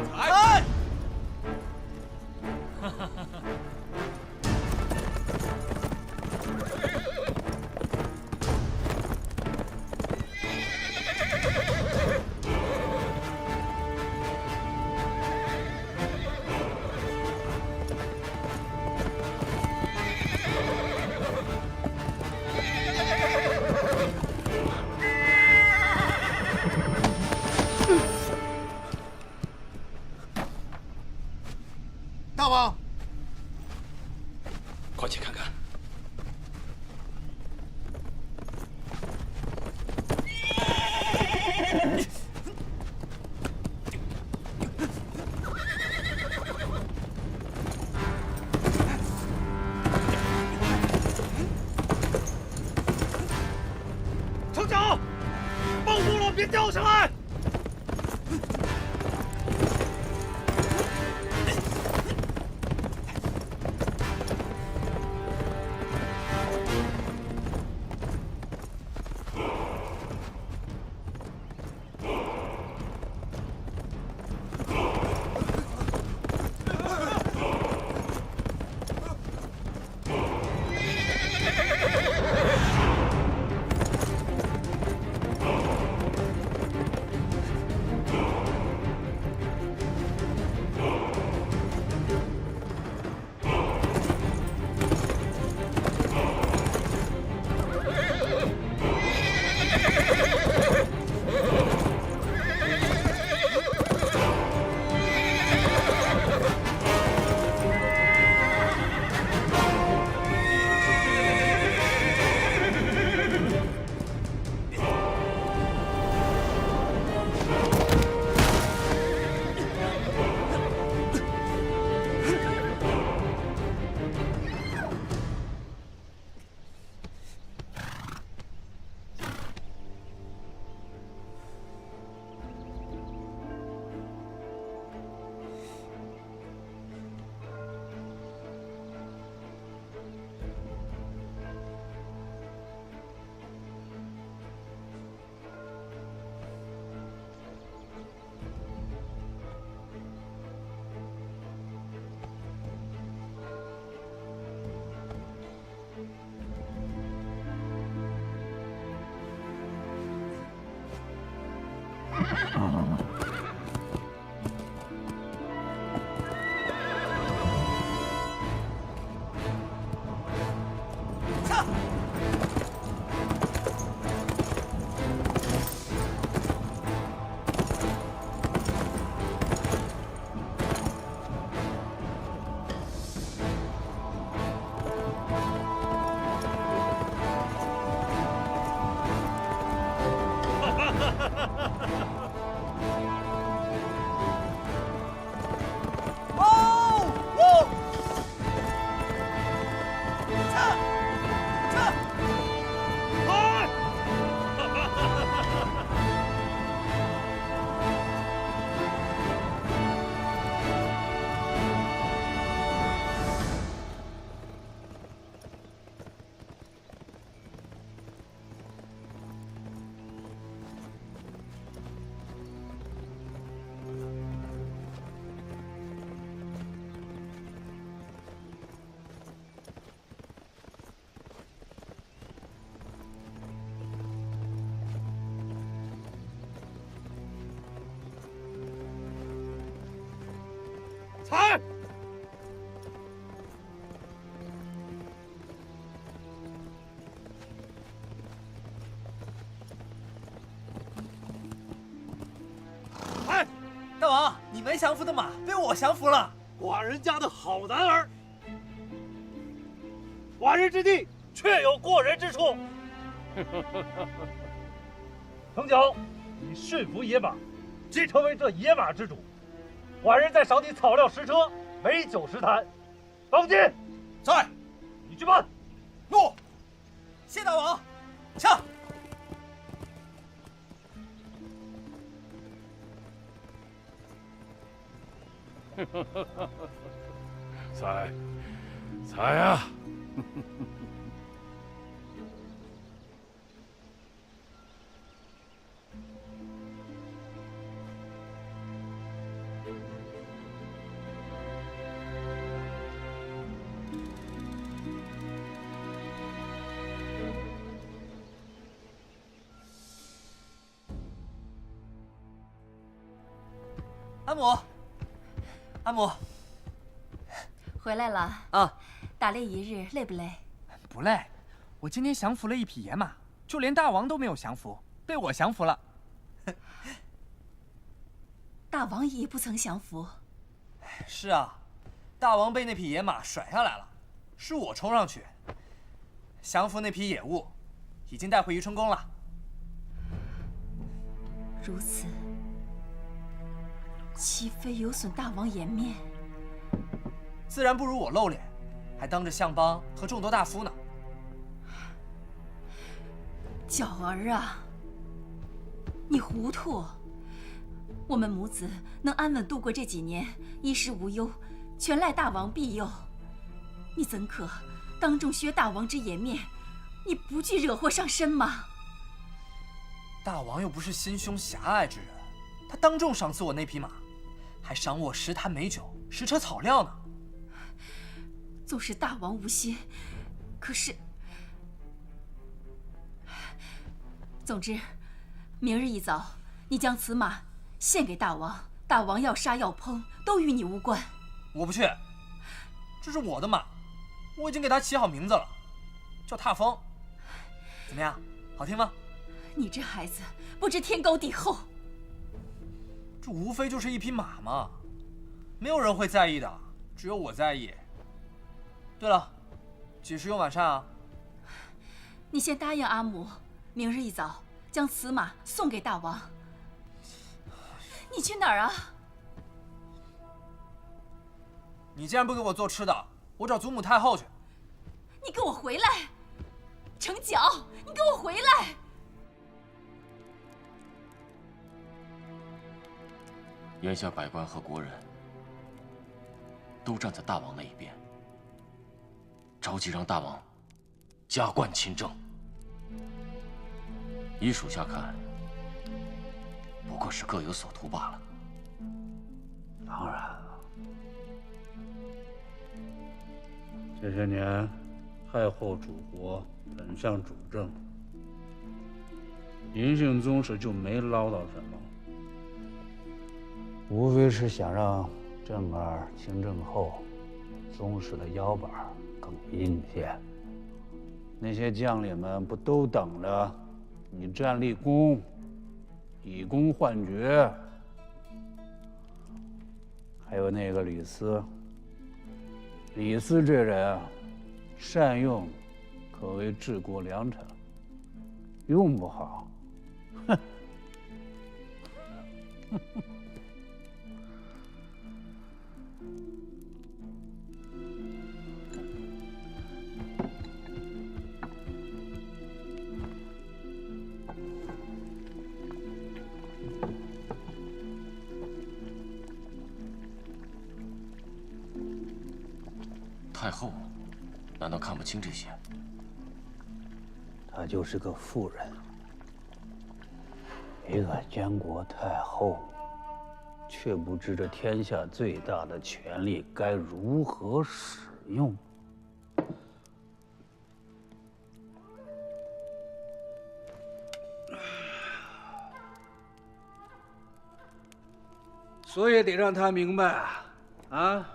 大王，快去看看。程角，抱住了，别掉下来！采。大王，你们降服的马被我降服了。寡人家的好男儿，寡人之地确有过人之处。程角，你驯服野马，即成为这野马之主。寡人再赏你草料10车，美酒10坛。当今在，你去办。诺。谢大王。下。采呀！阿母，阿母，回来了啊！打猎一日累不累？不累，我今天降服了一匹野马，就连大王都没有降服，被我降服了。大王也不曾降服。是啊，大王被那匹野马甩下来了，是我冲上去降服那匹野物，已经带回宜春宫了。如此，岂非有损大王颜面？自然不如我露脸，还当着相邦和众多大夫呢。角儿啊，你糊涂！我们母子能安稳度过这几年，衣食无忧，全赖大王庇佑。你怎可当众削大王之颜面？你不惧惹祸上身吗？大王又不是心胸狭隘之人，他当众赏赐我那匹马，还赏我10坛美酒、10车草料呢。纵使大王无心，可是……总之，明日一早，你将此马献给大王，大王要杀要烹，都与你无关。我不去，这是我的马，我已经给它起好名字了，叫踏风。怎么样，好听吗？你这孩子不知天高地厚。这无非就是一匹马嘛，没有人会在意的，只有我在意。对了，几时用晚膳啊？你先答应阿母，明日一早将此马送给大王。你去哪儿啊？你既然不给我做吃的，我找祖母太后去。你给我回来！程角，你给我回来！眼下百官和国人都站在大王那一边，着急让大王加冠亲政。依属下看，不过是各有所图罢了。当然了，这些年太后主国，本相主政，银杏宗室就没唠叨什么。无非是想让正儿清正后，宗室的腰板更硬些。那些将领们不都等着你战立功，以功换爵？还有那个李斯，李斯这人啊，善用可谓治国良臣，用不好，哼。太后难道看不清这些？她就是个妇人，一个监国太后，却不知这天下最大的权力该如何使用。所以得让她明白，啊，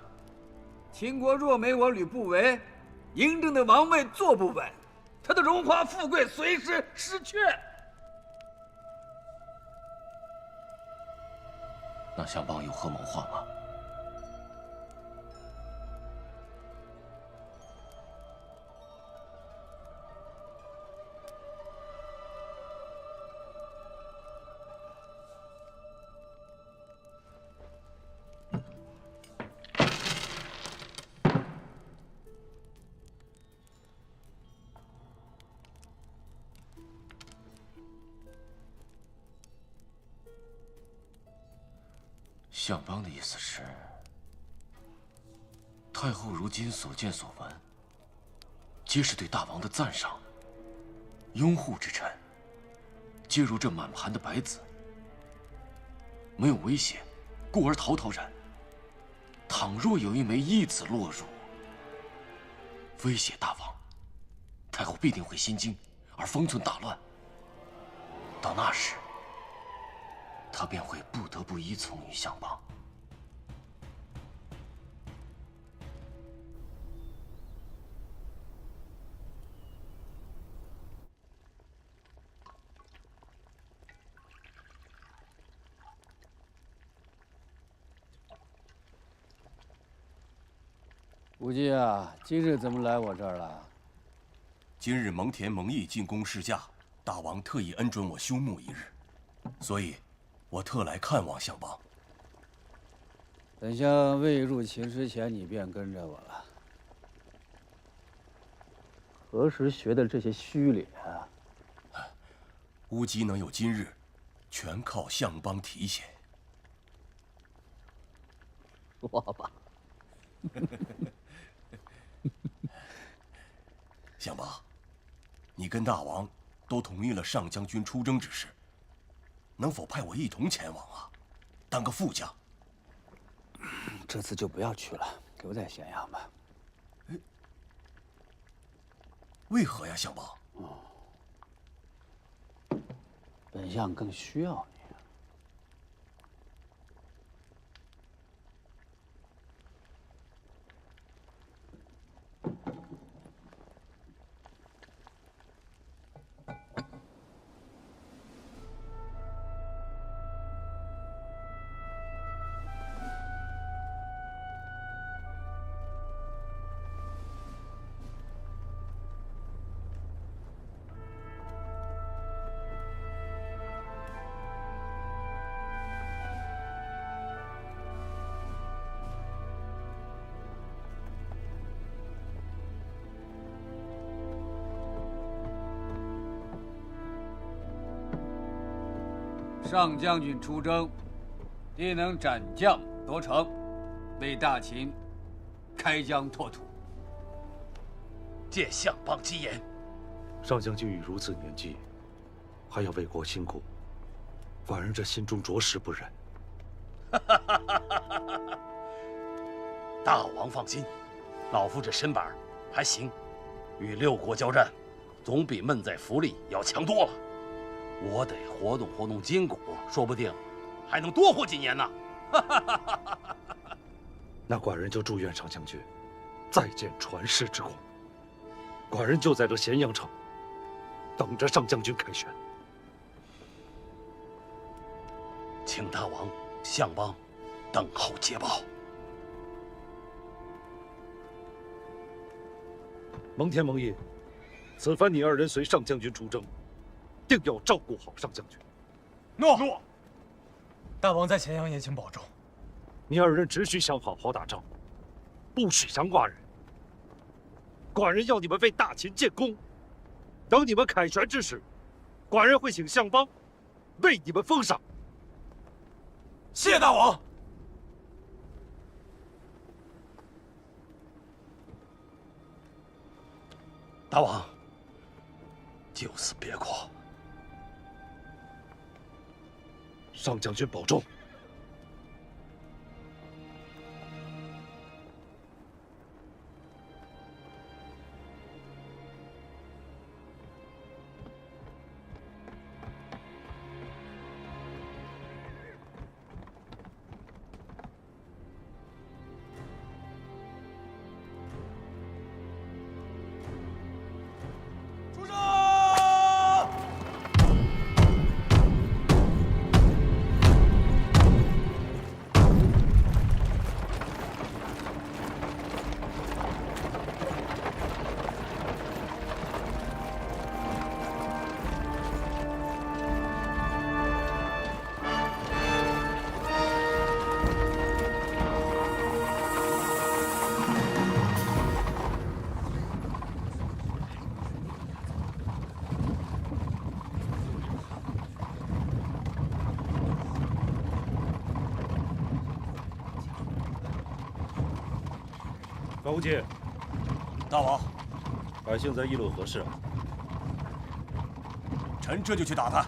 秦国若没我吕不韦，嬴政的王位坐不稳，他的荣华富贵随时失去。那相邦有何谋划吗？相邦的意思是，太后如今所见所闻，皆是对大王的赞赏。拥护之臣，皆如这满盘的白子，没有威胁，故而陶陶然。倘若有一枚义子落入，威胁大王，太后必定会心惊，而方寸大乱。到那时，他便会不得不依从于相邦。武姬啊，今日怎么来我这儿了？今日蒙恬、蒙毅进宫试驾，大王特意恩准我休沐一日，所以，我特来看望相邦。本相未入秦之前，你便跟着我了。何时学的这些虚礼啊？乌鸡能有今日，全靠相邦提携。说吧。相邦，你跟大王都同意了上将军出征之事，能否派我一同前往啊？当个副将。这次就不要去了，留在咸阳吧。为何呀，相邦？本相更需要你。上将军出征，必能斩将夺城，为大秦开疆拓土。借相邦吉言。上将军已如此年纪，还要为国辛苦，寡人这心中着实不忍。大王放心，老夫这身板还行，与六国交战，总比闷在府里要强多了。我得活动活动筋骨，说不定还能多活几年呢。那寡人就祝愿上将军再见传世之功。寡人就在这咸阳城，等着上将军凯旋。请大王、相邦等候捷报。蒙恬、蒙毅，此番你二人随上将军出征，定要照顾好上将军。诺。大王在咸阳也请保重。你二人只许想好好打仗，不许降寡人。寡人要你们为大秦建功，等你们凯旋之时，寡人会请相邦为你们封赏。谢大王。大王，就此别过。上将军保重。高无忌，大王，百姓在议论何事啊？臣这就去打探。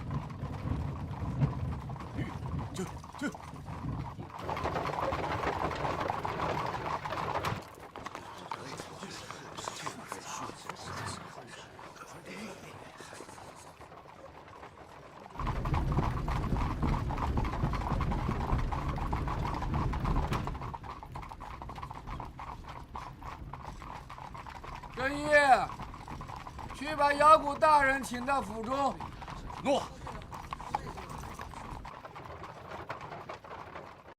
去。真义，去把牙骨大人请到府中。诺。